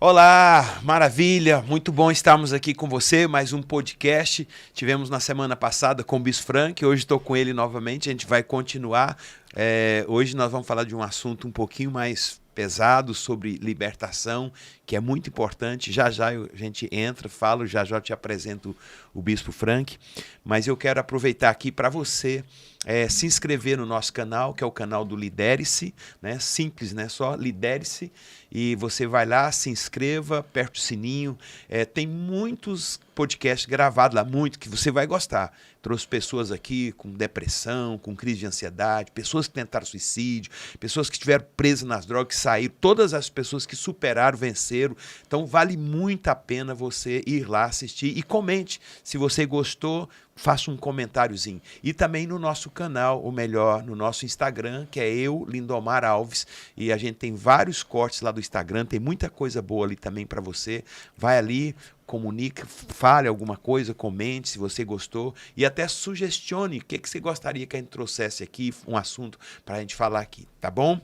Olá, maravilha, muito bom estarmos aqui com você, mais um podcast. Tivemos na semana passada com o Bis Frank, hoje estou com ele novamente, a gente vai continuar. Hoje nós vamos falar de um assunto um pouquinho mais pesado sobre libertação, que é muito importante. Já já a gente entra, falo, já já te apresento o Bispo Frank, mas eu quero aproveitar aqui para você se inscrever no nosso canal, que é o canal do Lidere-se, né? Simples, né? Só Lidere-se, e você vai lá, se inscreva, aperte o sininho. Tem muitos podcasts gravados lá, muito, que você vai gostar. Trouxe pessoas aqui com depressão, com crise de ansiedade, pessoas que tentaram suicídio, pessoas que estiveram presas nas drogas, que saíram, todas as pessoas que superaram, venceram. Então vale muito a pena você ir lá assistir e comente. Se você gostou, faça um comentáriozinho. E também no nosso canal, ou melhor, no nosso Instagram, que é eu, Lindomar Alves, e a gente tem vários cortes lá do Instagram, tem muita coisa boa ali também para você. Vai ali, comunique, fale alguma coisa, comente se você gostou e até sugestione o que você gostaria que a gente trouxesse aqui, um assunto para a gente falar aqui, tá bom?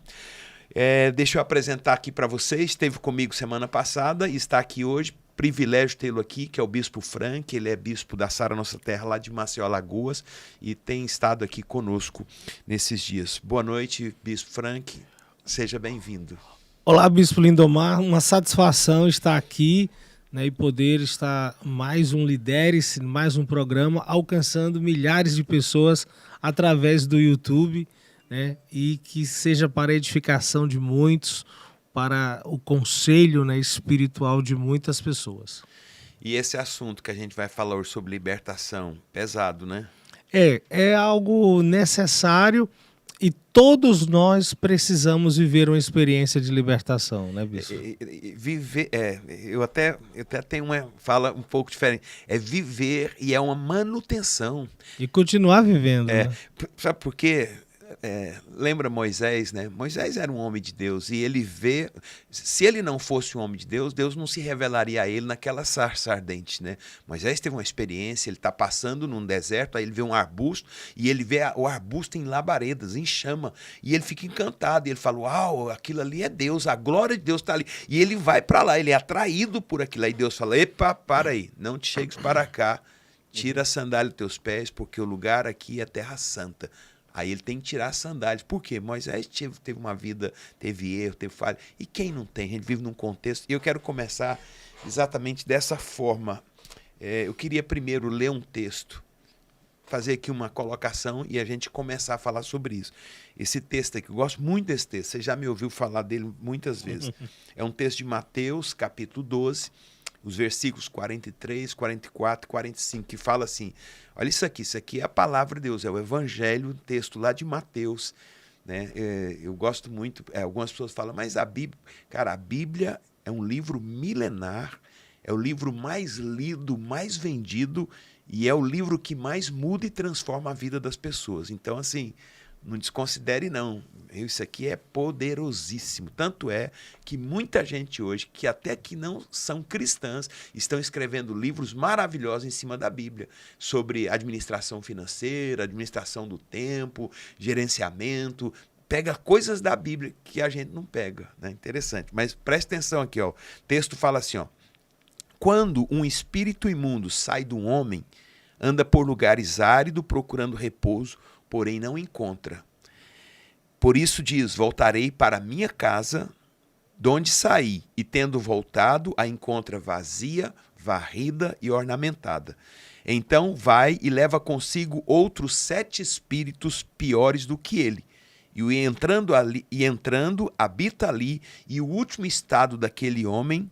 Deixa eu apresentar aqui para vocês, esteve comigo semana passada e está aqui hoje. Privilégio tê-lo aqui, que é o Bispo Frank, ele é bispo da Sara Nossa Terra, lá de Maceió, Alagoas, e tem estado aqui conosco nesses dias. Boa noite, Bispo Frank, seja bem-vindo. Olá, Bispo Lindomar, uma satisfação estar aqui, né, e poder estar mais um Lidere-se, mais um programa, alcançando milhares de pessoas através do YouTube, né, e que seja para a edificação de muitos, para o conselho, né, espiritual de muitas pessoas. E esse assunto que a gente vai falar hoje sobre libertação, pesado, né? É algo necessário e todos nós precisamos viver uma experiência de libertação, né, Bispo? Viver, eu até tenho uma fala um pouco diferente. É viver e é uma manutenção. E continuar vivendo, né? Sabe por quê? Lembra Moisés, né? Moisés era um homem de Deus e ele vê, se ele não fosse um homem de Deus, Deus não se revelaria a ele naquela sarça ardente, né? Moisés teve uma experiência, ele está passando num deserto, aí ele vê um arbusto e ele vê o arbusto em labaredas, em chama, e ele fica encantado, e ele fala, uau, aquilo ali é Deus, a glória de Deus está ali, e ele vai para lá, ele é atraído por aquilo, aí Deus fala, epa, para aí, não te chegues para cá, tira a sandália dos teus pés, porque o lugar aqui é terra santa. Aí ele tem que tirar as sandálias. Por quê? Moisés teve uma vida, teve erro, teve falha. E quem não tem? A gente vive num contexto. E eu quero começar exatamente dessa forma. Eu queria primeiro ler um texto, fazer aqui uma colocação e a gente começar a falar sobre isso. Esse texto aqui, eu gosto muito desse texto. Você já me ouviu falar dele muitas vezes. É um texto de Mateus, capítulo 12, os versículos 43, 44, 45, que fala assim, olha isso aqui é a palavra de Deus, é o Evangelho, um texto lá de Mateus, né? Eu gosto muito, algumas pessoas falam, mas a Bíblia, cara, a Bíblia é um livro milenar, é o livro mais lido, mais vendido, e é o livro que mais muda e transforma a vida das pessoas. Então, assim, não desconsidere não, isso aqui é poderosíssimo, tanto é que muita gente hoje, que até que não são cristãs, estão escrevendo livros maravilhosos em cima da Bíblia, sobre administração financeira, administração do tempo, gerenciamento, pega coisas da Bíblia que a gente não pega, né? Interessante, mas preste atenção aqui, ó. O texto fala assim, ó, quando um espírito imundo sai de um homem, anda por lugares áridos procurando repouso, porém não encontra. Por isso diz, voltarei para minha casa, de onde saí, e tendo voltado, a encontra vazia, varrida e ornamentada. Então vai e leva consigo outros 7 espíritos piores do que ele. E entrando, habita ali, e o último estado daquele homem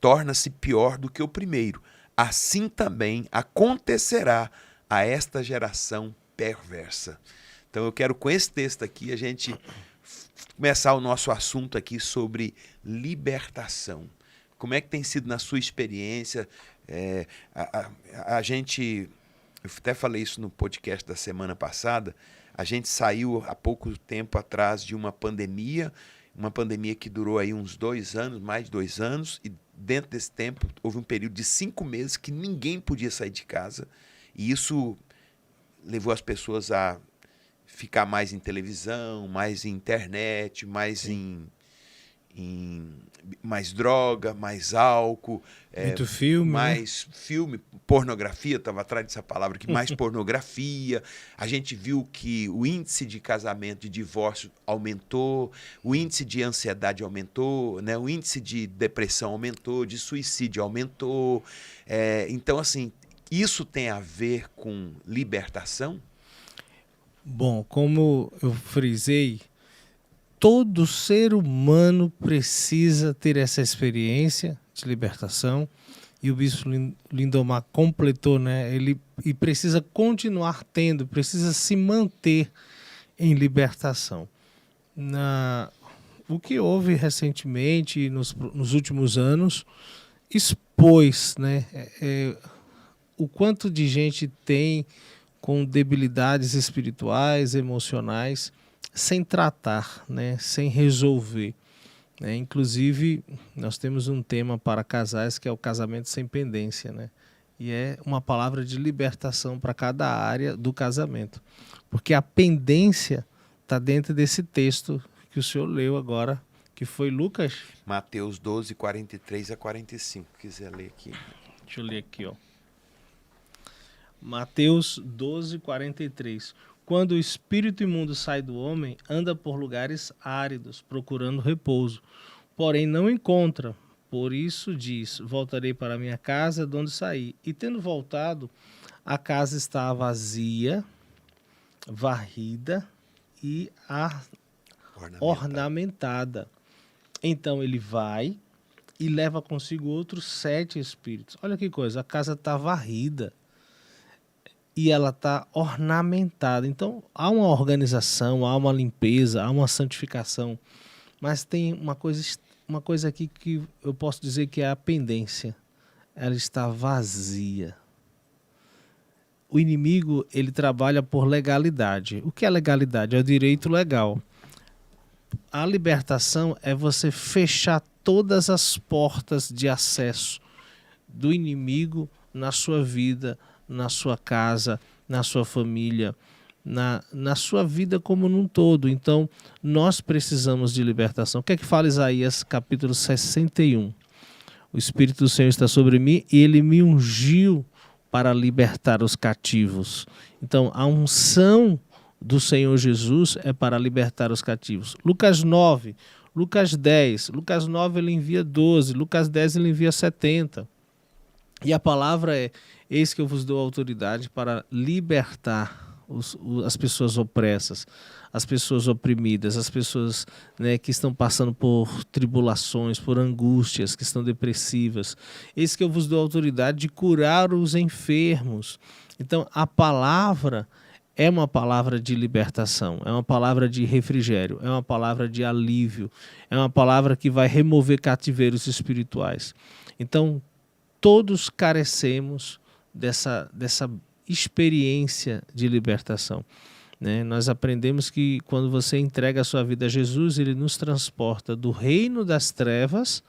torna-se pior do que o primeiro. Assim também acontecerá a esta geração perversa. Então eu quero com esse texto aqui a gente começar o nosso assunto aqui sobre libertação. Como é que tem sido na sua experiência? A gente, eu até falei isso no podcast da semana passada, a gente saiu há pouco tempo atrás de uma pandemia que durou aí uns 2 anos, mais de 2 anos, e dentro desse tempo houve um período de 5 meses que ninguém podia sair de casa, e isso levou as pessoas a ficar mais em televisão, mais em internet, mais em em mais droga, mais álcool, muito filme, mais filme, pornografia, estava atrás dessa palavra aqui, mais pornografia. A gente viu que o índice de casamento, de divórcio aumentou, o índice de ansiedade aumentou, né? O índice de depressão aumentou, de suicídio aumentou. Então, assim, isso tem a ver com libertação? Bom, como eu frisei, todo ser humano precisa ter essa experiência de libertação, e o bispo Lindomar completou, né? Ele precisa continuar tendo, precisa se manter em libertação. O que houve recentemente, nos últimos anos, expôs, né, o quanto de gente tem com debilidades espirituais, emocionais, sem tratar, né, sem resolver. Inclusive, nós temos um tema para casais que é o casamento sem pendência, né? E é uma palavra de libertação para cada área do casamento. Porque a pendência está dentro desse texto que o senhor leu agora, que foi Lucas? Mateus 12, 43 a 45, quiser ler aqui. Deixa eu ler aqui, ó. Mateus 12, 43. Quando o espírito imundo sai do homem, anda por lugares áridos, procurando repouso. Porém não encontra. Por isso diz, voltarei para minha casa, de onde saí. E tendo voltado, a casa está vazia, varrida e ornamentada. Então ele vai e leva consigo outros 7 espíritos. Olha que coisa, a casa está varrida e ela está ornamentada. Então há uma organização, há uma limpeza, há uma santificação. Mas tem uma coisa aqui que eu posso dizer que é a pendência. Ela está vazia. O inimigo, ele trabalha por legalidade. O que é legalidade? É o direito legal. A libertação é você fechar todas as portas de acesso do inimigo na sua vida, na sua casa, na sua família, na sua vida como num todo. Então, nós precisamos de libertação. O que é que fala Isaías, capítulo 61? O Espírito do Senhor está sobre mim e Ele me ungiu para libertar os cativos. Então, a unção do Senhor Jesus é para libertar os cativos. Lucas 9, Lucas 10, Lucas 9 ele envia 12, Lucas 10 ele envia 70. E a palavra é: eis que eu vos dou autoridade para libertar as pessoas opressas, as pessoas oprimidas, as pessoas, né, que estão passando por tribulações, por angústias, que estão depressivas. Eis que eu vos dou autoridade de curar os enfermos. Então a palavra é uma palavra de libertação, é uma palavra de refrigério, é uma palavra de alívio, é uma palavra que vai remover cativeiros espirituais. Então todos carecemos dessa experiência de libertação, né? Nós aprendemos que quando você entrega a sua vida a Jesus, Ele nos transporta do reino das trevas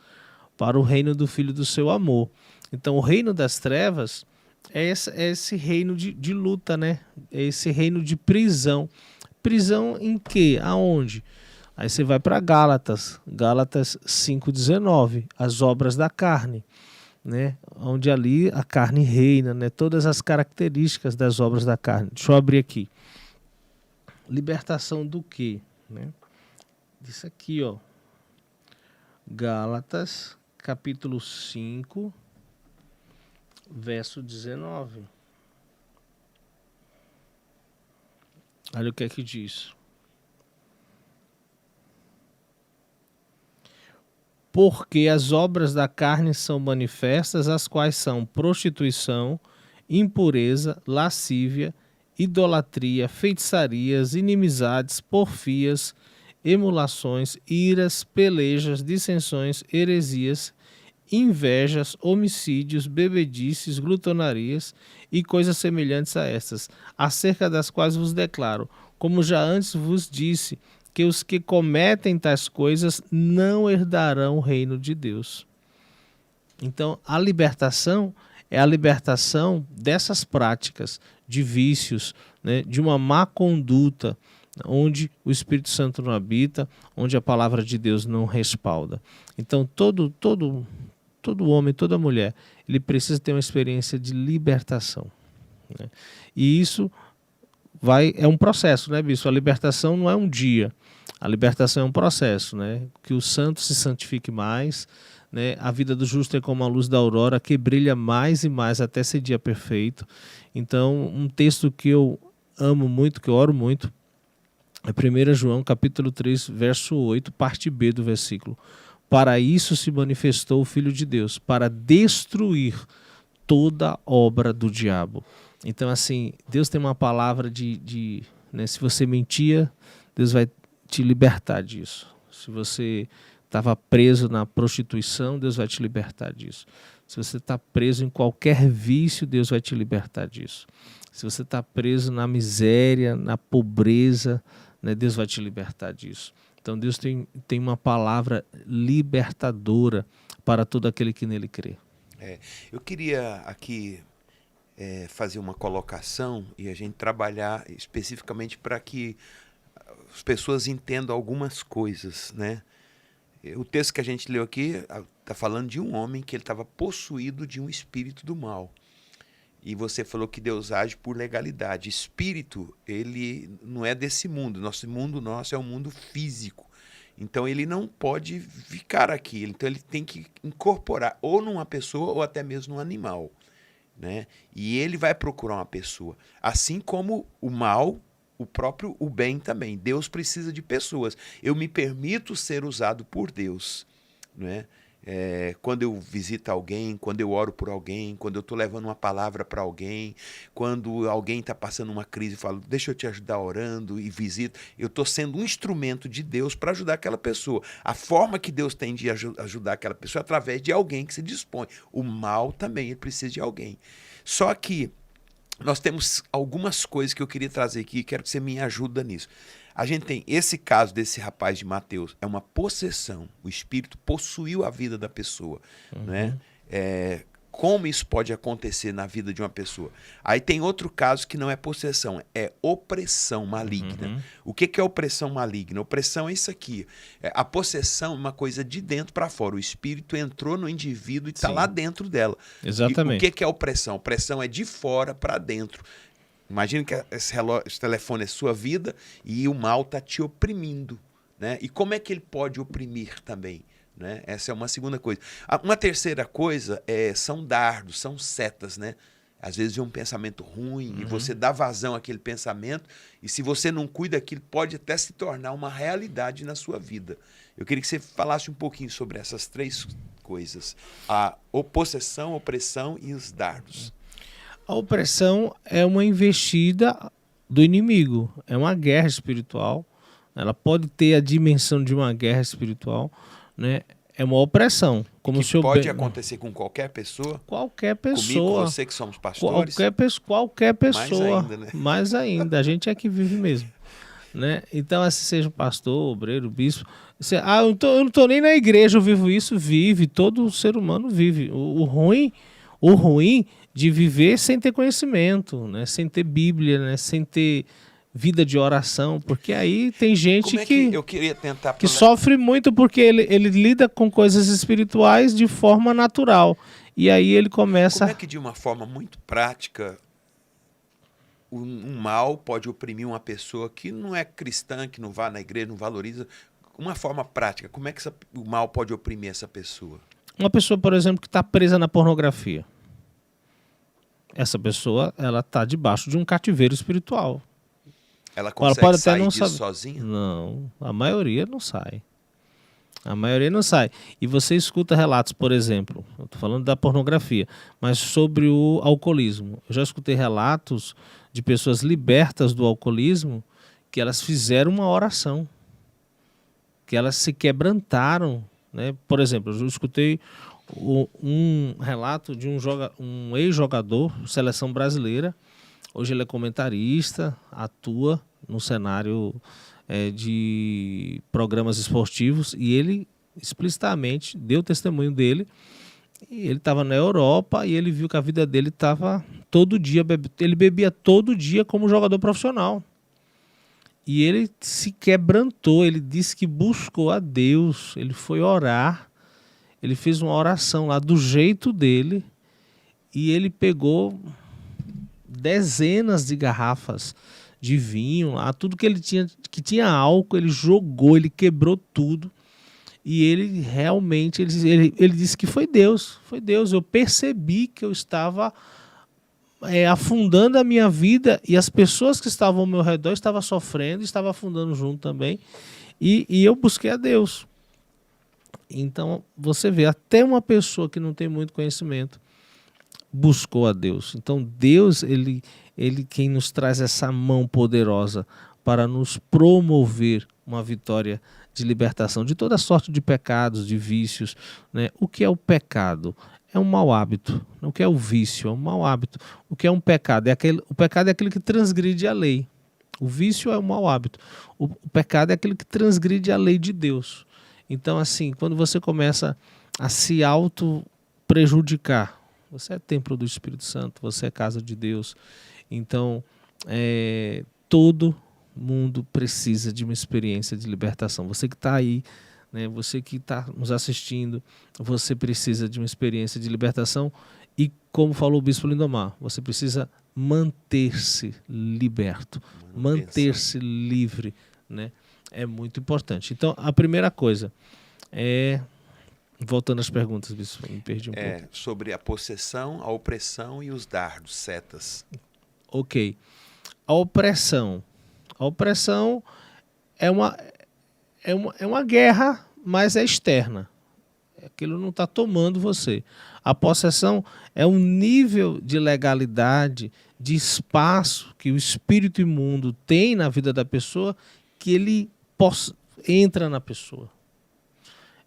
para o reino do Filho do seu amor. Então o reino das trevas é esse reino de luta, né? É esse reino de prisão. Prisão em quê? Aonde? Aí você vai para Gálatas 5,19, as obras da carne, né? Onde ali a carne reina, né? Todas as características das obras da carne. Deixa eu abrir aqui. Libertação do quê? Né? Isso aqui, ó. Gálatas, capítulo 5, verso 19. Olha o que é que diz. Porque as obras da carne são manifestas, as quais são prostituição, impureza, lascívia, idolatria, feitiçarias, inimizades, porfias, emulações, iras, pelejas, dissensões, heresias, invejas, homicídios, bebedices, glutonarias e coisas semelhantes a estas, acerca das quais vos declaro, como já antes vos disse, que os que cometem tais coisas não herdarão o reino de Deus. Então, a libertação é a libertação dessas práticas, de vícios, né, de uma má conduta, onde o Espírito Santo não habita, onde a palavra de Deus não respalda. Então, todo homem, toda mulher, ele precisa ter uma experiência de libertação, né? E isso é um processo, né, bispo? A libertação não é um dia, a libertação é um processo, né? Que o santo se santifique mais, né? A vida do justo é como a luz da aurora, que brilha mais e mais até ser dia perfeito. Então, um texto que eu amo muito, que eu oro muito, é 1 João capítulo 3, verso 8, parte B do versículo. Para isso se manifestou o Filho de Deus, para destruir toda obra do diabo. Então, assim, Deus tem uma palavra né, se você mentia, Deus vai te libertar disso. Se você estava preso na prostituição, Deus vai te libertar disso. Se você está preso em qualquer vício, Deus vai te libertar disso. Se você está preso na miséria, na pobreza, né, Deus vai te libertar disso. Então Deus tem uma palavra libertadora para todo aquele que nele crê. Eu queria aqui fazer uma colocação e a gente trabalhar especificamente para que as pessoas entendam algumas coisas, né? O texto que a gente leu aqui está falando de um homem que ele estava possuído de um espírito do mal. E você falou que Deus age por legalidade. Espírito, ele não é desse mundo. Nosso mundo é um mundo físico. Então ele não pode ficar aqui. Então ele tem que incorporar ou numa pessoa ou até mesmo num animal, né? E ele vai procurar uma pessoa. Assim como o mal, o bem também. Deus precisa de pessoas. Eu me permito ser usado por Deus, né? Quando eu visito alguém, quando eu oro por alguém, quando eu estou levando uma palavra para alguém, quando alguém está passando uma crise e falo, deixa eu te ajudar orando e visito, eu estou sendo um instrumento de Deus para ajudar aquela pessoa. A forma que Deus tem de ajudar aquela pessoa é através de alguém que se dispõe. O mal também, ele precisa de alguém. Só que nós temos algumas coisas que eu queria trazer aqui e quero que você me ajude nisso. A gente tem esse caso desse rapaz de Mateus, é uma possessão. O espírito possuiu a vida da pessoa, né? Como isso pode acontecer na vida de uma pessoa? Aí tem outro caso que não é possessão, é opressão maligna. O que é opressão maligna? Opressão é isso aqui. A possessão é uma coisa de dentro para fora. O espírito entrou no indivíduo e está lá dentro dela. Exatamente. E o que é opressão? Opressão é de fora para dentro. Imagina que esse telefone é sua vida e o mal está te oprimindo, né? E como é que ele pode oprimir também, né? Essa é uma segunda coisa. Uma terceira coisa são dardos, são setas, né? Às vezes vem um pensamento ruim e você dá vazão àquele pensamento e se você não cuida, aquilo pode até se tornar uma realidade na sua vida. Eu queria que você falasse um pouquinho sobre essas três coisas. A possessão, opressão e os dardos. A opressão é uma investida do inimigo, é uma guerra espiritual. Ela pode ter a dimensão de uma guerra espiritual, né? É uma opressão. Como que pode acontecer com qualquer pessoa? Qualquer pessoa. Comigo, você que somos pastores? Qualquer pessoa. Mais ainda, né? Mais ainda. A gente é que vive mesmo, né? Então, assim, seja pastor, obreiro, bispo. Você, eu não tô nem na igreja, eu vivo isso. Vive, todo ser humano vive. O ruim de viver sem ter conhecimento, né? Sem ter Bíblia, né? Sem ter vida de oração, porque aí tem gente que eu queria tentar que sofre muito porque ele lida com coisas espirituais de forma natural. E aí ele começa... Como é que de uma forma muito prática um mal pode oprimir uma pessoa que não é cristã, que não vai na igreja, não valoriza? Uma forma prática, como é que o mal pode oprimir essa pessoa? Uma pessoa, por exemplo, que está presa na pornografia. Essa pessoa, ela está debaixo de um cativeiro espiritual. Ela consegue pode sair até não disso sozinha? Não, a maioria não sai. A maioria não sai. E você escuta relatos, por exemplo, eu estou falando da pornografia, mas sobre o alcoolismo. Eu já escutei relatos de pessoas libertas do alcoolismo que elas fizeram uma oração, que elas se quebrantaram, né? Por exemplo, eu escutei um relato de um ex-jogador, seleção brasileira. Hoje ele é comentarista, atua no cenário de programas esportivos e ele explicitamente deu testemunho dele. E ele estava na Europa e ele viu que a vida dele estava todo dia, ele bebia todo dia como jogador profissional. E ele se quebrantou, ele disse que buscou a Deus, ele foi orar, ele fez uma oração lá do jeito dele, e ele pegou dezenas de garrafas de vinho lá, tudo que ele tinha, que tinha álcool, ele jogou, ele quebrou tudo. E ele realmente, ele disse que foi Deus, eu percebi que eu estava afundando a minha vida, e as pessoas que estavam ao meu redor estavam sofrendo, estavam afundando junto também, e eu busquei a Deus. Então você vê, até uma pessoa que não tem muito conhecimento buscou a Deus. Então Deus, ele quem nos traz essa mão poderosa para nos promover uma vitória de libertação de toda sorte de pecados, de vícios, né? O que é o pecado? É um mau hábito. O que é o vício? É um mau hábito. O que é um pecado? O pecado é aquele que transgride a lei. O vício é um mau hábito. O pecado é aquele que transgride a lei de Deus. Então, assim, quando você começa a se auto-prejudicar, você é templo do Espírito Santo, você é casa de Deus. Então, todo mundo precisa de uma experiência de libertação. Você que está aí, né, você que está nos assistindo, você precisa de uma experiência de libertação e, como falou o Bispo Lindomar, você precisa manter-se liberto, manter-se livre, né? É muito importante. Então, a primeira coisa é... Voltando às perguntas, Bispo, me perdi um pouco. Sobre a possessão, a opressão e os dardos, setas. Ok. A opressão. A opressão é uma guerra, mas é externa. Aquilo não está tomando você. A possessão é um nível de legalidade, de espaço que o espírito imundo tem na vida da pessoa, que ele entra na pessoa.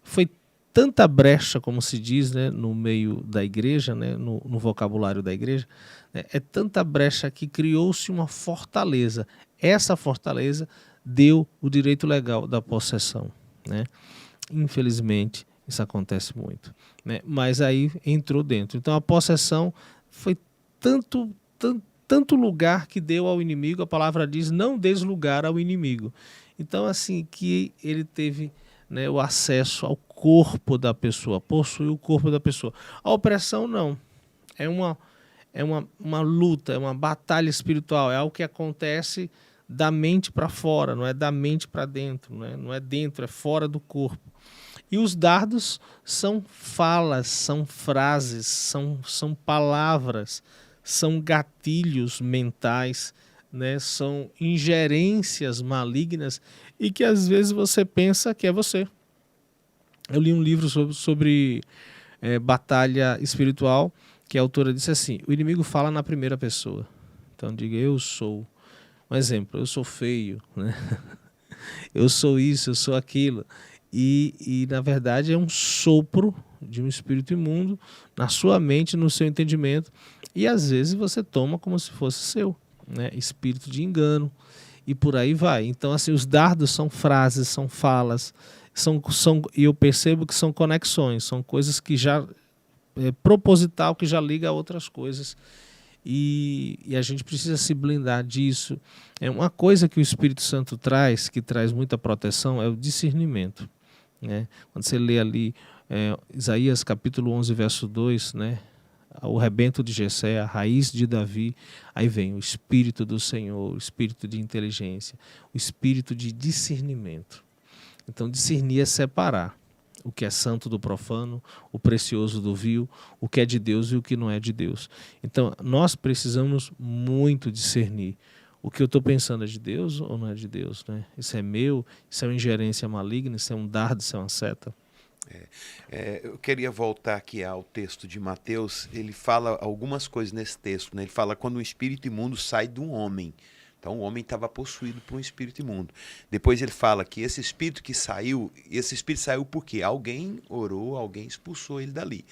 Foi tanta brecha, como se diz, né, no meio da igreja, né, no vocabulário da igreja, né, é tanta brecha que criou-se uma fortaleza. Essa fortaleza deu o direito legal da possessão, né? Infelizmente, isso acontece muito, né? Mas aí entrou dentro. Então a possessão foi tanto lugar que deu ao inimigo, a palavra diz, não des lugar ao inimigo. Então, assim, que ele teve, né, o acesso ao corpo da pessoa, possuiu o corpo da pessoa. A opressão não, é uma luta, é uma batalha espiritual, é algo que acontece da mente para fora, não é da mente para dentro, não é dentro, é fora do corpo. E os dardos são falas, são frases, são palavras, são gatilhos mentais, né? São ingerências malignas e que às vezes você pensa que é você. Eu li um livro sobre batalha espiritual, que a autora disse assim: o inimigo fala na primeira pessoa. Então diga, eu sou. Um exemplo, eu sou feio, né? Eu sou isso, eu sou aquilo. E na verdade é um sopro de um espírito imundo na sua mente, no seu entendimento. E às vezes você toma como se fosse seu, né? Espírito de engano. E por aí vai. Então, assim, os dardos são frases, são falas, e eu percebo que são conexões, são coisas que já proposital, que já liga a outras coisas. E a gente precisa se blindar disso. É uma coisa que o Espírito Santo traz, que traz muita proteção, é o discernimento, né? Quando você lê ali Isaías capítulo 11, verso 2, né? O rebento de Jessé, a raiz de Davi, aí vem o Espírito do Senhor, o Espírito de inteligência, o Espírito de discernimento. Então, discernir é separar o que é santo do profano, o precioso do vil, o que é de Deus e o que não é de Deus. Então, nós precisamos muito discernir. O que eu estou pensando é de Deus ou não é de Deus, né? Isso é meu, isso é uma ingerência maligna, isso é um dardo, isso é uma seta. Eu queria voltar aqui ao texto de Mateus. Ele fala algumas coisas nesse texto, né? Ele fala quando um espírito imundo sai de um homem. Então o homem estava possuído por um espírito imundo. Depois ele fala que esse espírito saiu porque alguém orou, alguém expulsou ele dali.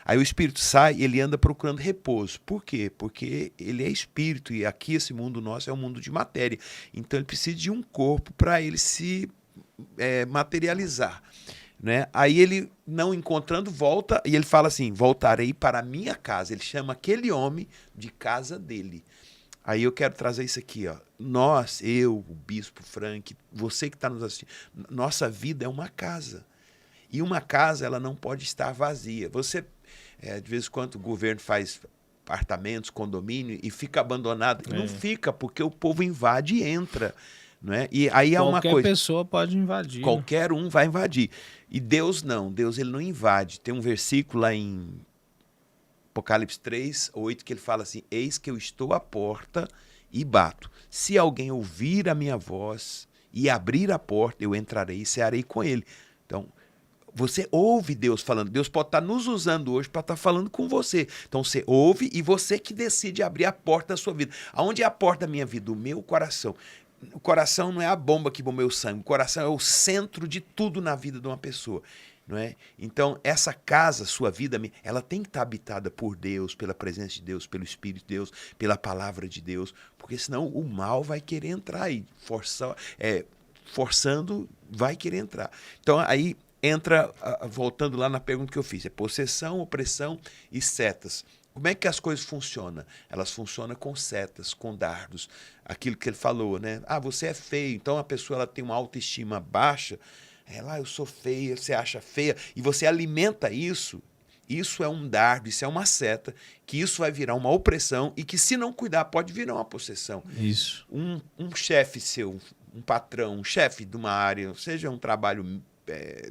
Aí o espírito sai e ele anda procurando repouso. Por quê? Porque ele é espírito e aqui esse mundo nosso é um mundo de matéria. Então ele precisa de um corpo para ele se materializar, né? Aí ele, não encontrando, volta e ele fala assim: voltarei para a minha casa. Ele chama aquele homem de casa dele. Aí eu quero trazer isso aqui, ó. Nós, eu, o Bispo Frank, você que está nos assistindo, nossa vida é uma casa. E uma casa, ela não pode estar vazia. Você, de vez em quando, o governo faz apartamentos, condomínio, e fica abandonado. Não fica, porque o povo invade e entra. Não é? E aí é uma coisa. Qualquer pessoa pode invadir. Qualquer um vai invadir. E Deus não. Deus ele não invade. Tem um versículo lá em Apocalipse 3:8, que ele fala assim: eis que eu estou à porta e bato. Se alguém ouvir a minha voz e abrir a porta, eu entrarei e cearei com ele. Então, você ouve Deus falando. Deus pode estar nos usando hoje para estar falando com você. Então, você ouve e você que decide abrir a porta da sua vida. Aonde é a porta da minha vida? O meu coração. O coração não é a bomba que bombeia o sangue. O coração é o centro de tudo na vida de uma pessoa. Não é? Então, essa casa, sua vida, ela tem que estar habitada por Deus, pela presença de Deus, pelo Espírito de Deus, pela palavra de Deus, porque senão o mal vai querer entrar e forçando, vai querer entrar. Então, aí entra, voltando lá na pergunta que eu fiz, é possessão, opressão e setas. Como é que as coisas funcionam? Elas funcionam com setas, com dardos. Aquilo que ele falou, né? Ah, você é feio, então a pessoa ela tem uma autoestima baixa. Eu sou feia, você acha feia, e você alimenta isso. Isso é um dardo, isso é uma seta, que isso vai virar uma opressão e que, se não cuidar, pode virar uma possessão. Isso. Um chefe seu, um patrão, um chefe de uma área, seja um trabalho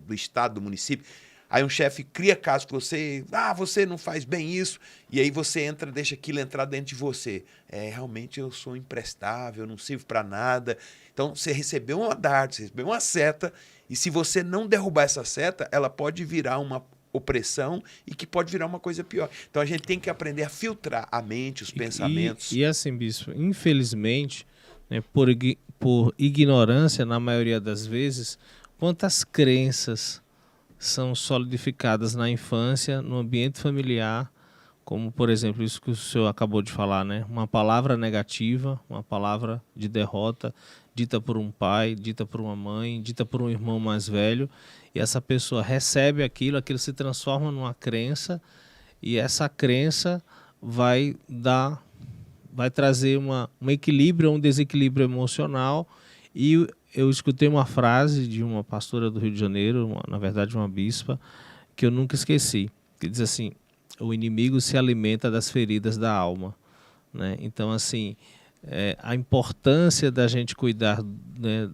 do estado, do município, aí um chefe cria caso com você, você não faz bem isso, e aí você entra, deixa aquilo entrar dentro de você. Realmente eu sou imprestável, eu não sirvo para nada. Então, você recebeu um dardo, você recebeu uma seta, e se você não derrubar essa seta, ela pode virar uma opressão e que pode virar uma coisa pior. Então, a gente tem que aprender a filtrar a mente, os pensamentos. E assim, bispo, infelizmente, né, por ignorância, na maioria das vezes, quantas crenças são solidificadas na infância, no ambiente familiar, como, por exemplo, isso que o senhor acabou de falar, né? Uma palavra negativa, uma palavra de derrota, dita por um pai, dita por uma mãe, dita por um irmão mais velho, e essa pessoa recebe aquilo se transforma numa crença, e essa crença vai trazer um equilíbrio, um desequilíbrio emocional. E eu escutei uma frase de uma pastora do Rio de Janeiro, na verdade uma bispa, que eu nunca esqueci, que diz assim: o inimigo se alimenta das feridas da alma, né? Então, assim, a importância da gente cuidar, né,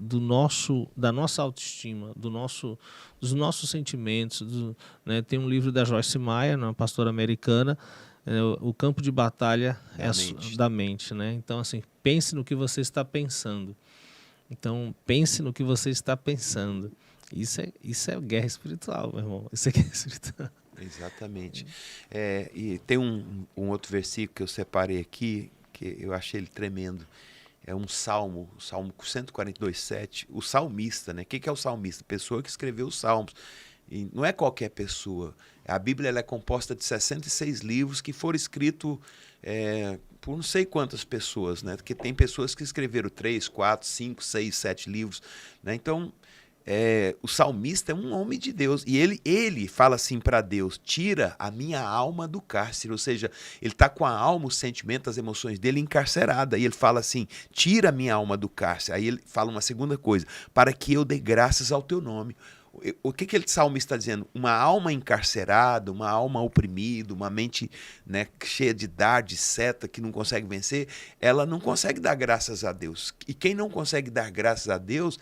da nossa autoestima, dos nossos sentimentos. Né? Tem um livro da Joyce Meyer, uma pastora americana, o campo de batalha da mente. Né? Então, assim, pense no que você está pensando. Então, pense no que você está pensando. Isso é guerra espiritual, meu irmão. Isso é guerra espiritual. Exatamente. E tem um outro versículo que eu separei aqui, que eu achei ele tremendo. É um salmo, o Salmo 142:7. O salmista, né? O que é o salmista? Pessoa que escreveu os salmos. E não é qualquer pessoa. A Bíblia ela é composta de 66 livros que foram escritos por não sei quantas pessoas, né? Porque tem pessoas que escreveram 3, 4, 5, 6, 7 livros. Né? Então, o salmista é um homem de Deus. E ele fala assim para Deus: tira a minha alma do cárcere. Ou seja, ele está com a alma, o sentimento, as emoções dele encarcerada. E ele fala assim: tira a minha alma do cárcere. Aí ele fala uma segunda coisa: para que eu dê graças ao teu nome. O que ele salmista está dizendo? Uma alma encarcerada, uma alma oprimida, uma mente, né, cheia de dardo, de seta, que não consegue vencer, ela não consegue dar graças a Deus. E quem não consegue dar graças a Deus,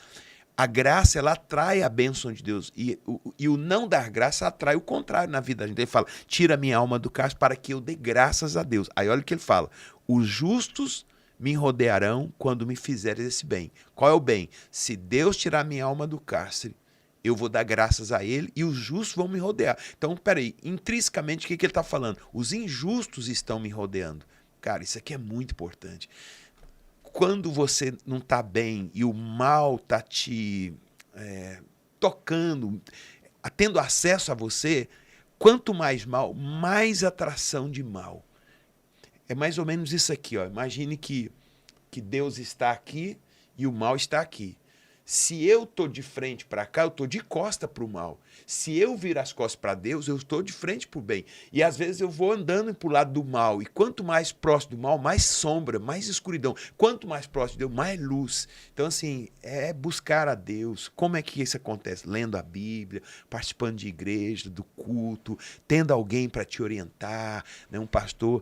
a graça ela atrai a bênção de Deus. E o não dar graça atrai o contrário na vida da gente. Ele fala: tira a minha alma do cárcere para que eu dê graças a Deus. Aí olha o que ele fala: os justos me rodearão quando me fizeres esse bem. Qual é o bem? Se Deus tirar minha alma do cárcere, eu vou dar graças a ele e os justos vão me rodear. Então, peraí, intrinsecamente, o que ele está falando? Os injustos estão me rodeando. Cara, isso aqui é muito importante. Quando você não está bem e o mal está te tocando, tendo acesso a você, quanto mais mal, mais atração de mal. É mais ou menos isso aqui. Ó. Imagine que Deus está aqui e o mal está aqui. Se eu tô de frente para cá, eu tô de costa para o mal. Se eu virar as costas para Deus, eu estou de frente para o bem. E às vezes eu vou andando para o lado do mal. E quanto mais próximo do mal, mais sombra, mais escuridão. Quanto mais próximo de Deus, mais luz. Então, assim, é buscar a Deus. Como é que isso acontece? Lendo a Bíblia, participando de igreja, do culto, tendo alguém para te orientar, né? Um pastor.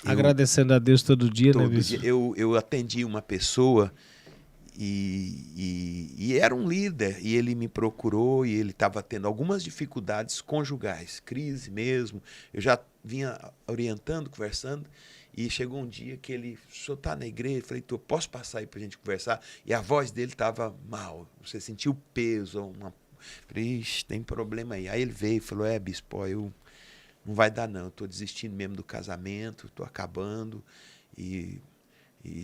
Agradecendo a Deus todo dia, né, bispo? Eu atendi uma pessoa e era um líder, e ele me procurou e ele estava tendo algumas dificuldades conjugais, crise mesmo. Eu já vinha orientando, conversando, e chegou um dia que ele, o senhor está na igreja? Eu falei, posso passar aí para a gente conversar? E a voz dele estava mal, você sentiu o peso, falei, ixi, tem problema aí. Aí ele veio e falou, bispo, não vai dar não, eu estou desistindo mesmo do casamento, estou acabando, e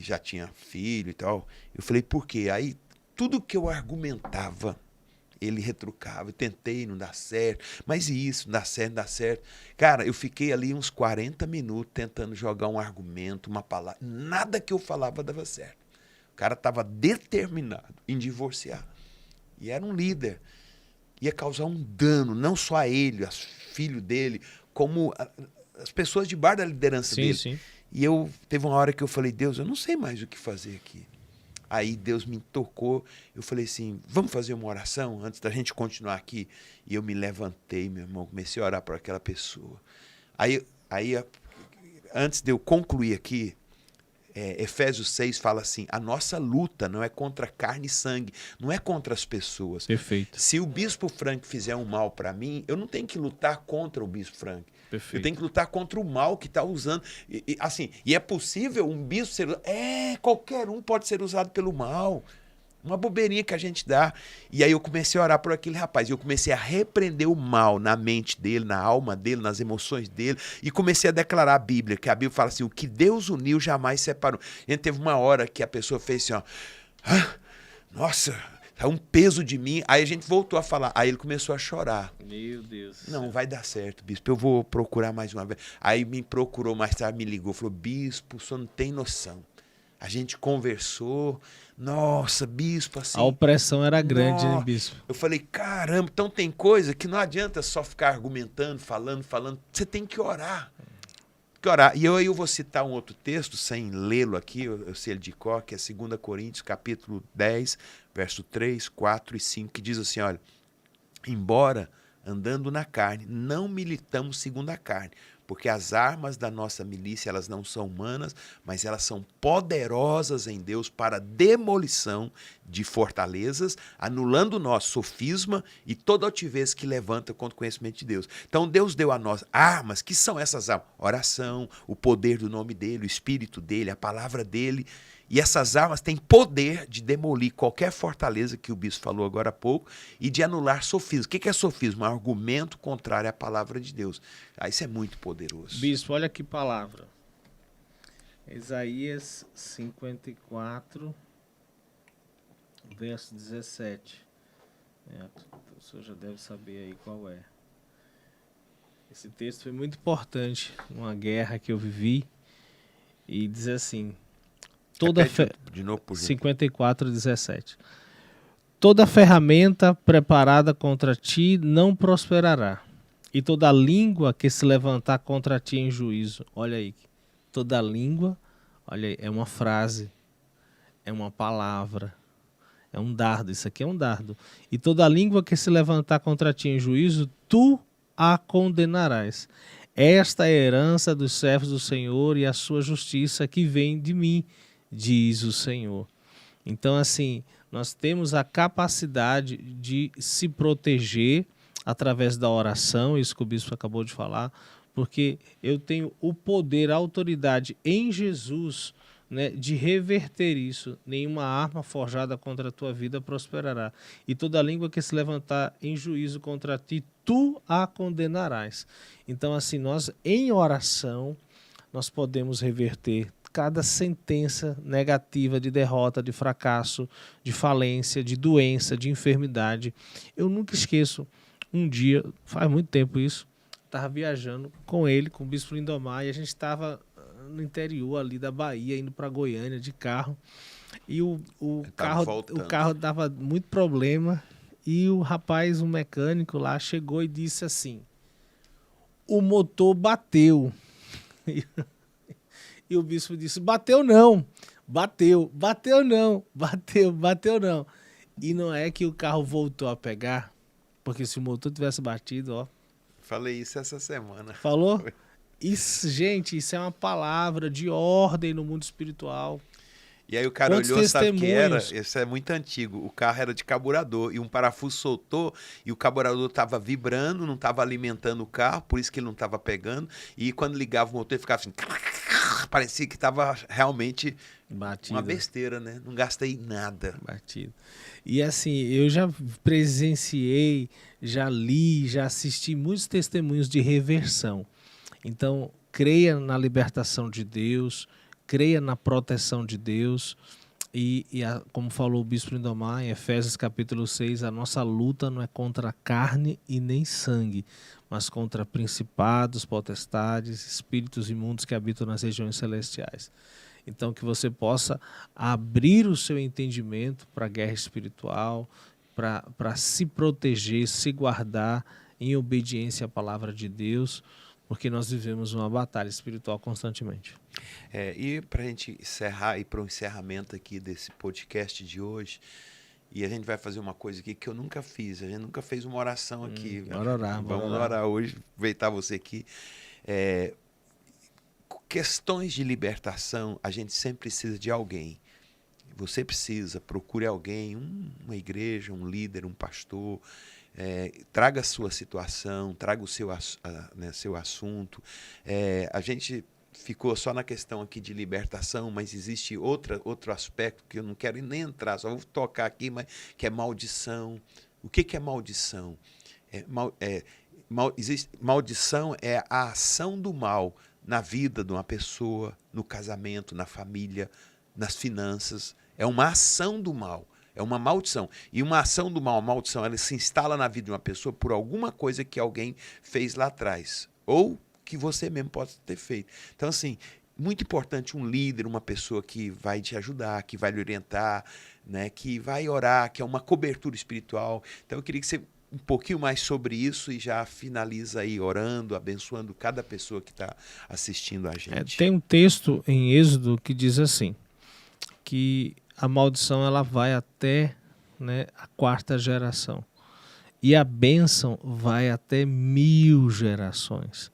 já tinha filho e tal. Eu falei, por quê? Aí tudo que eu argumentava, ele retrucava, eu tentei, não dá certo, mas e isso, não dá certo, não dá certo. Cara, eu fiquei ali uns 40 minutos tentando jogar um argumento, uma palavra, nada que eu falava dava certo. O cara estava determinado em divorciar. E era um líder. Ia causar um dano, não só a ele, aos filhos dele, como as pessoas debaixo da liderança dele. Sim. E teve uma hora que eu falei, Deus, eu não sei mais o que fazer aqui. Aí Deus me tocou, eu falei assim, vamos fazer uma oração antes da gente continuar aqui? E eu me levantei, meu irmão, comecei a orar por aquela pessoa. Aí antes de eu concluir aqui, Efésios 6 fala assim, a nossa luta não é contra carne e sangue, não é contra as pessoas. Perfeito. Se o bispo Frank fizer um mal para mim, eu não tenho que lutar contra o bispo Frank. Perfeito. Eu tenho que lutar contra o mal que está usando. E é possível um bispo ser usado. Qualquer um pode ser usado pelo mal. Uma bobeirinha que a gente dá. E aí eu comecei a orar por aquele rapaz. E eu comecei a repreender o mal na mente dele, na alma dele, nas emoções dele. E comecei a declarar a Bíblia, que a Bíblia fala assim, o que Deus uniu jamais separou. E teve uma hora que a pessoa fez assim, ó. Nossa, é um peso de mim. Aí a gente voltou a falar. Aí ele começou a chorar. Meu Deus. Não, vai dar certo, bispo. Eu vou procurar mais uma vez. Aí me procurou mais tarde, me ligou. Falou, bispo, o senhor não tem noção. A gente conversou. Nossa, bispo, assim... A opressão era grande, né, bispo? Eu falei, caramba, então tem coisa que não adianta só ficar argumentando, falando. Você tem que orar. E eu vou citar um outro texto, sem lê-lo aqui, eu sei ele de cor, que é 2 Coríntios, capítulo 10, verso 3, 4 e 5, que diz assim, olha, embora andando na carne, não militamos segundo a carne, porque as armas da nossa milícia, elas não são humanas, mas elas são poderosas em Deus para demolição de fortalezas, anulando o nosso sofisma e toda altivez que levanta contra o conhecimento de Deus. Então Deus deu a nós armas, que são essas armas? Oração, o poder do nome dele, o espírito dele, a palavra dele. E essas armas têm poder de demolir qualquer fortaleza que o bispo falou agora há pouco e de anular sofisma. O que é sofisma? Um argumento contrário à palavra de Deus. Isso é muito poderoso. Bispo, olha que palavra. Isaías 54, verso 17. O senhor já deve saber aí qual é. Esse texto foi muito importante numa guerra que eu vivi. E diz assim... De novo, por 54:17. Toda ferramenta preparada contra ti não prosperará, e toda língua que se levantar contra ti em juízo. Olha aí, toda língua, olha aí, é uma frase, é uma palavra, é um dardo, isso aqui é um dardo. E toda língua que se levantar contra ti em juízo, tu a condenarás. Esta é a herança dos servos do Senhor e a sua justiça que vem de mim, diz o Senhor. Então, assim, nós temos a capacidade de se proteger através da oração, isso que o bispo acabou de falar, porque eu tenho o poder, a autoridade em Jesus, né, de reverter isso. Nenhuma arma forjada contra a tua vida prosperará. E toda língua que se levantar em juízo contra ti, tu a condenarás. Então, assim, nós em oração, nós podemos reverter cada sentença negativa de derrota, de fracasso, de falência, de doença, de enfermidade. Eu nunca esqueço, um dia, faz muito tempo isso, estava viajando com ele, com o bispo Lindomar, e a gente estava no interior ali da Bahia, indo para Goiânia de carro. E o Tava carro dava muito problema. E o rapaz, um mecânico lá, chegou e disse assim: o motor bateu. E o bispo disse: bateu não, bateu não, bateu não. E não é que o carro voltou a pegar, porque se o motor tivesse batido, ó. Falei isso essa semana. Falou? Isso, gente, isso é uma palavra de ordem no mundo espiritual. E aí o cara Quantos olhou, sabe o que era? testemunhos? Isso é muito antigo. O carro era de carburador e um parafuso soltou e o carburador estava vibrando, não estava alimentando o carro, por isso que ele não estava pegando. E quando ligava o motor, ele ficava assim... Parecia que estava realmente Batido. uma besteira, né? Não gastei nada. Batido. E assim, eu já presenciei, já li, já assisti muitos testemunhos de reversão. Então, creia na libertação de Deus, creia na proteção de Deus. Como falou o Bispo Lindomar, em Efésios capítulo 6, a nossa luta não é contra a carne e nem sangue, mas contra principados, potestades, espíritos imundos que habitam nas regiões celestiais. Então, que você possa abrir o seu entendimento para a guerra espiritual, para se proteger, se guardar em obediência à palavra de Deus, porque nós vivemos uma batalha espiritual constantemente. E para a gente encerrar, e para o encerramento aqui desse podcast de hoje, e a gente vai fazer uma coisa aqui que eu nunca fiz, a gente nunca fez uma oração aqui. Bora orar, Vamos orar hoje, aproveitar você aqui. Questões de libertação, a gente sempre precisa de alguém. Você precisa, procure alguém, uma igreja, um líder, um pastor, traga a sua situação, traga o seu assunto. A gente ficou só na questão aqui de libertação, mas existe outro aspecto que eu não quero nem entrar, só vou tocar aqui, mas que é maldição. O que é maldição? Maldição é a ação do mal na vida de uma pessoa, no casamento, na família, nas finanças. É uma ação do mal, é uma maldição. E uma ação do mal, uma maldição, ela se instala na vida de uma pessoa por alguma coisa que alguém fez lá atrás, ou que você mesmo pode ter feito. Então, assim, muito importante um líder, uma pessoa que vai te ajudar, que vai lhe orientar, né, que vai orar, que é uma cobertura espiritual. Então, eu queria que você um pouquinho mais sobre isso e já finaliza aí orando, abençoando cada pessoa que está assistindo a gente. Tem um texto em Êxodo que diz assim, que a maldição ela vai até, né, a 4ª geração e a bênção vai até 1000 gerações.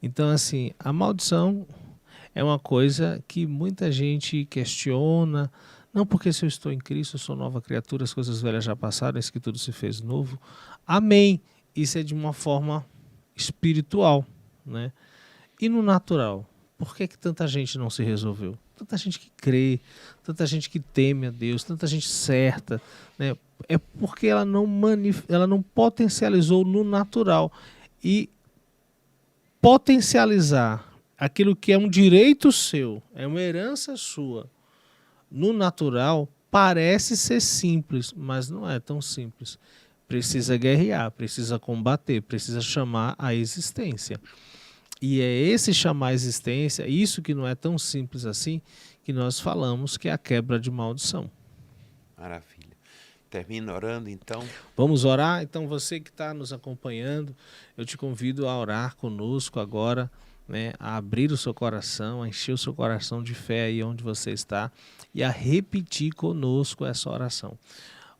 Então, assim, a maldição é uma coisa que muita gente questiona. Não, porque se eu estou em Cristo, eu sou nova criatura, as coisas velhas já passaram, eis que tudo se fez novo. Amém. Isso é de uma forma espiritual, né? E no natural, por que tanta gente não se resolveu? Tanta gente que crê, tanta gente que teme a Deus, tanta gente certa, né? É porque ela não potencializou no natural. E potencializar aquilo que é um direito seu, é uma herança sua, no natural, parece ser simples, mas não é tão simples. Precisa guerrear, precisa combater, precisa chamar a existência. E é esse chamar a existência, isso que não é tão simples assim, que nós falamos que é a quebra de maldição. Maravilha. Termina orando, então. Vamos orar? Então, você que está nos acompanhando, eu te convido a orar conosco agora, né, a abrir o seu coração, a encher o seu coração de fé aí onde você está e a repetir conosco essa oração.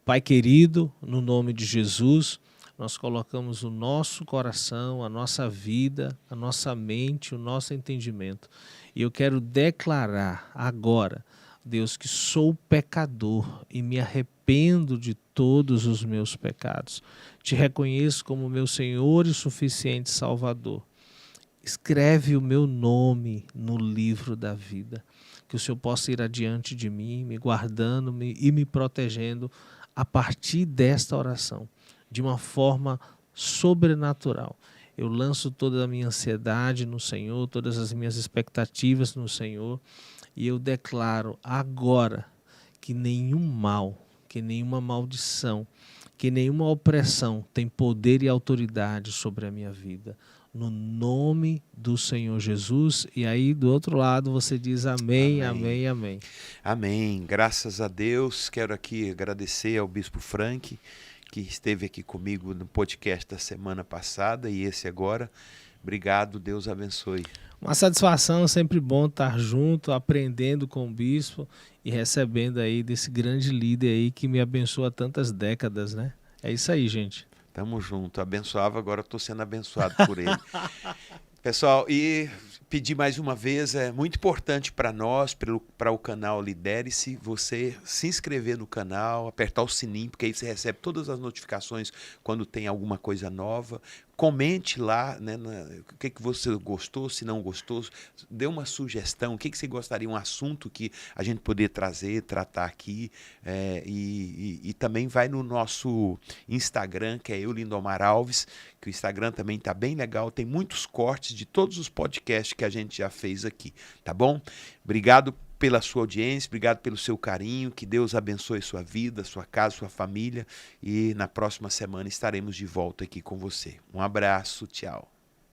Pai querido, no nome de Jesus, nós colocamos o nosso coração, a nossa vida, a nossa mente, o nosso entendimento. E eu quero declarar agora, Deus, que sou pecador e me arrependo de todos os meus pecados. Te reconheço como meu Senhor e suficiente Salvador. Escreve o meu nome no livro da vida. Que o Senhor possa ir adiante de mim, me guardando e me protegendo a partir desta oração, de uma forma sobrenatural. Eu lanço toda a minha ansiedade no Senhor, todas as minhas expectativas no Senhor, e eu declaro agora que nenhum mal, que nenhuma maldição, que nenhuma opressão tem poder e autoridade sobre a minha vida. no nome do Senhor Jesus. E aí do outro lado você diz amém, amém, amém. Amém. Graças a Deus. Quero aqui agradecer ao Bispo Frank, que esteve aqui comigo no podcast da semana passada e esse agora. Obrigado, Deus abençoe. Uma satisfação, sempre bom estar junto, aprendendo com o Bispo e recebendo aí desse grande líder aí que me abençoa há tantas décadas, né? É isso aí, gente. Tamo junto. Abençoava, agora estou sendo abençoado por ele. Pessoal, e pedir mais uma vez, é muito importante para nós, para o canal Lidere-se, você se inscrever no canal, apertar o sininho, porque aí você recebe todas as notificações quando tem alguma coisa nova. Comente lá, né, o que você gostou, se não gostou, dê uma sugestão, o que você gostaria, um assunto que a gente poder trazer, tratar aqui, e também vai no nosso Instagram, que é eu, Lindomar Alves, que o Instagram também está bem legal, tem muitos cortes de todos os podcasts que a gente já fez aqui, tá bom? Obrigado pela sua audiência, obrigado pelo seu carinho, que Deus abençoe sua vida, sua casa, sua família, e na próxima semana estaremos de volta aqui com você. Um abraço, tchau.